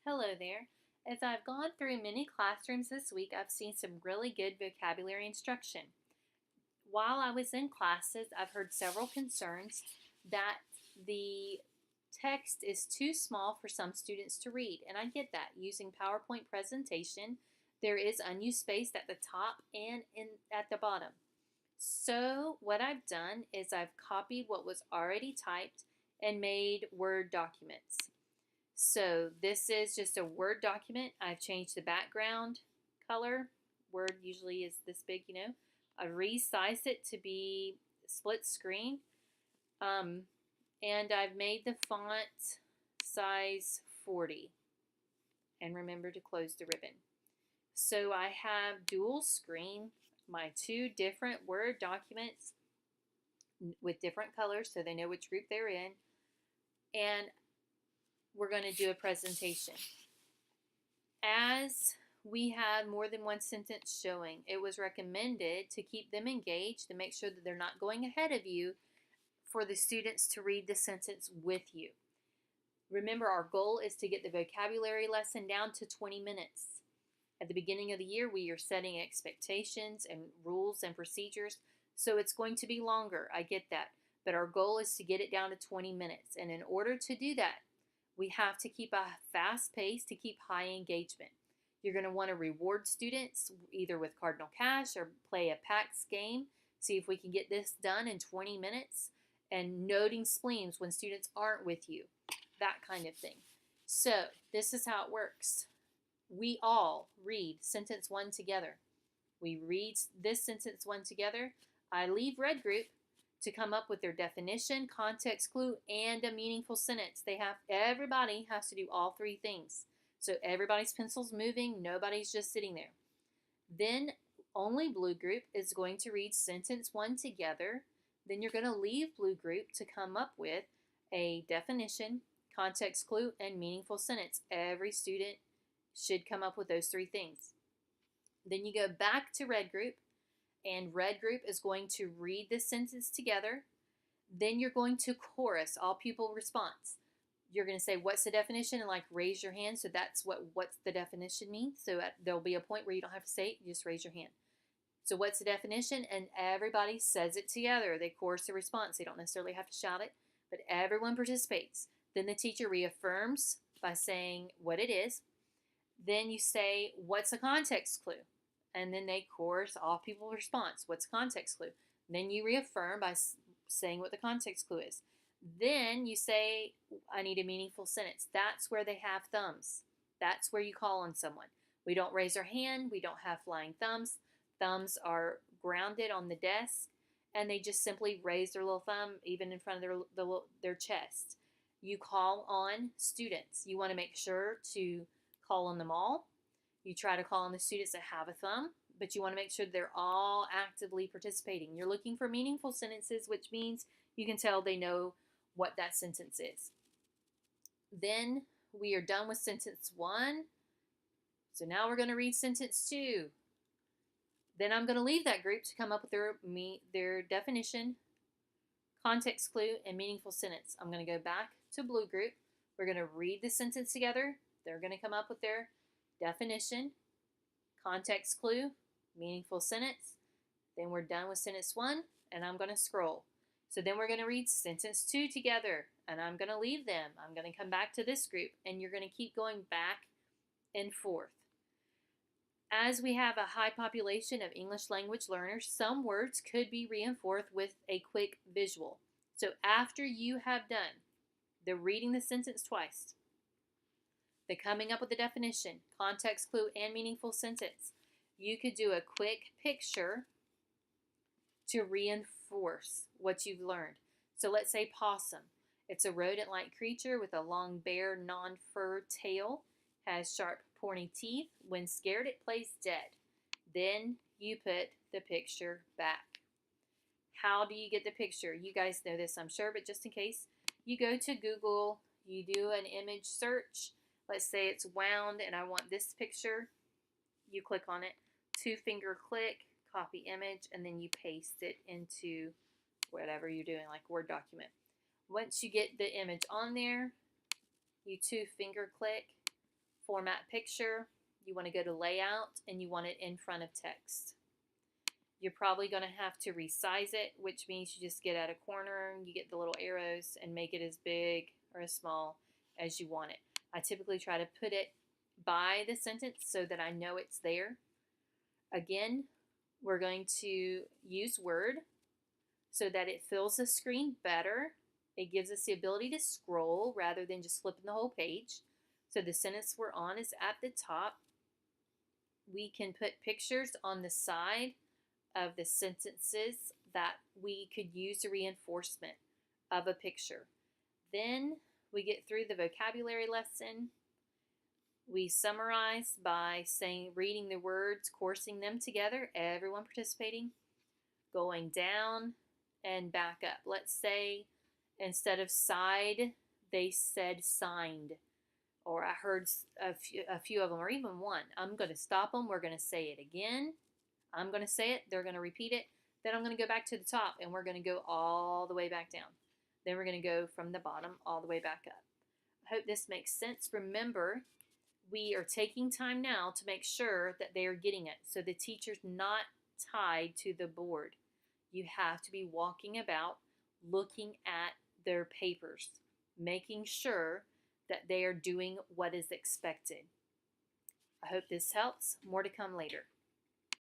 Hello there. As I've gone through many classrooms this week, I've seen some really good vocabulary instruction. While I was in classes, I've heard several concerns that the text is too small for some students to read, and I get that. Using PowerPoint presentation, there is unused space at the top and at the bottom. So what I've done is I've copied what was already typed and made Word documents. So this is just a Word document. I've changed the background color. Word usually is this big, you know. I resized it to be split screen. And I've made the font size 40. And remember to close the ribbon. So I have dual screen, my two different Word documents with different colors so they know which group they're in. And we're going to do a presentation. As we had more than one sentence showing, it was recommended to keep them engaged and make sure that they're not going ahead of you for the students to read the sentence with you. Remember, our goal is to get the vocabulary lesson down to 20 minutes. At the beginning of the year, we are setting expectations and rules and procedures, so it's going to be longer. I get that. But our goal is to get it down to 20 minutes. And in order to do that, we have to keep a fast pace to keep high engagement. You're going to want to reward students either with Cardinal Cash or play a PAX game. See if we can get this done in 20 minutes. And noting spleens when students aren't with you. That kind of thing. So this is how it works. We all read sentence one together. We read this sentence one together. I leave red group to come up with their definition, context clue, and a meaningful sentence. Everybody has to do all three things. So everybody's pencil's moving, nobody's just sitting there. Then only blue group is going to read sentence one together. Then you're going to leave blue group to come up with a definition, context clue, and meaningful sentence. Every student should come up with those three things. Then you go back to red group, and red group is going to read this sentence together. Then you're going to chorus, all pupil response. You're going to say, what's the definition? And like raise your hand. So that's what's the definition means. So there'll be a point where you don't have to say it. You just raise your hand. So what's the definition? And everybody says it together. They chorus the response. They don't necessarily have to shout it, but everyone participates. Then the teacher reaffirms by saying what it is. Then you say, what's a context clue? And then they chorus all people response. What's context clue? And then you reaffirm by saying what the context clue is. Then you say, I need a meaningful sentence. That's where they have thumbs. That's where you call on someone. We don't raise our hand. We don't have flying thumbs. Thumbs are grounded on the desk, and they just simply raise their little thumb even in front of their chest. You call on students. You want to make sure to call on them all. You try to call on the students that have a thumb, but you want to make sure they're all actively participating. You're looking for meaningful sentences, which means you can tell they know what that sentence is. Then we are done with sentence one. So now we're going to read sentence two. Then I'm going to leave that group to come up with their definition, context clue, and meaningful sentence. I'm going to go back to blue group. We're going to read the sentence together. They're going to come up with their definition, context clue, meaningful sentence. Then we're done with sentence one, and I'm going to scroll. So then we're going to read sentence two together, and I'm going to leave them. I'm going to come back to this group, and you're going to keep going back and forth. As we have a high population of English language learners, some words could be reinforced with a quick visual. So after you have done the reading the sentence twice, the coming up with the definition, context clue, and meaningful sentence, you could do a quick picture to reinforce what you've learned. So let's say possum. It's a rodent-like creature with a long, bare, non-fur tail, has sharp, pointy teeth. When scared, it plays dead. Then you put the picture back. How do you get the picture? You guys know this, I'm sure, but just in case, you go to Google, you do an image search. Let's say it's wound and I want this picture. You click on it, 2-finger click, copy image, and then you paste it into whatever you're doing, like Word document. Once you get the image on there, you 2-finger click, Format picture, you want to go to layout, and you want it in front of text. You're probably going to have to resize it, which means you just get at a corner, you get the little arrows, and make it as big or as small as you want it. I typically try to put it by the sentence so that I know it's there. Again, we're going to use Word so that it fills the screen better. It gives us the ability to scroll rather than just flipping the whole page. So the sentence we're on is at the top. We can put pictures on the side of the sentences that we could use a reinforcement of a picture. Then we get through the vocabulary lesson. We summarize by reading the words, coursing them together, everyone participating, going down and back up. Let's say instead of side, they said signed. Or I heard a few of them, or even one. I'm going to stop them. We're going to say it again. I'm going to say it. They're going to repeat it. Then I'm going to go back to the top, and we're going to go all the way back down. Then we're going to go from the bottom all the way back up. I hope this makes sense. Remember, we are taking time now to make sure that they are getting it. So the teacher's not tied to the board. You have to be walking about, looking at their papers, making sure that they are doing what is expected. I hope this helps. More to come later.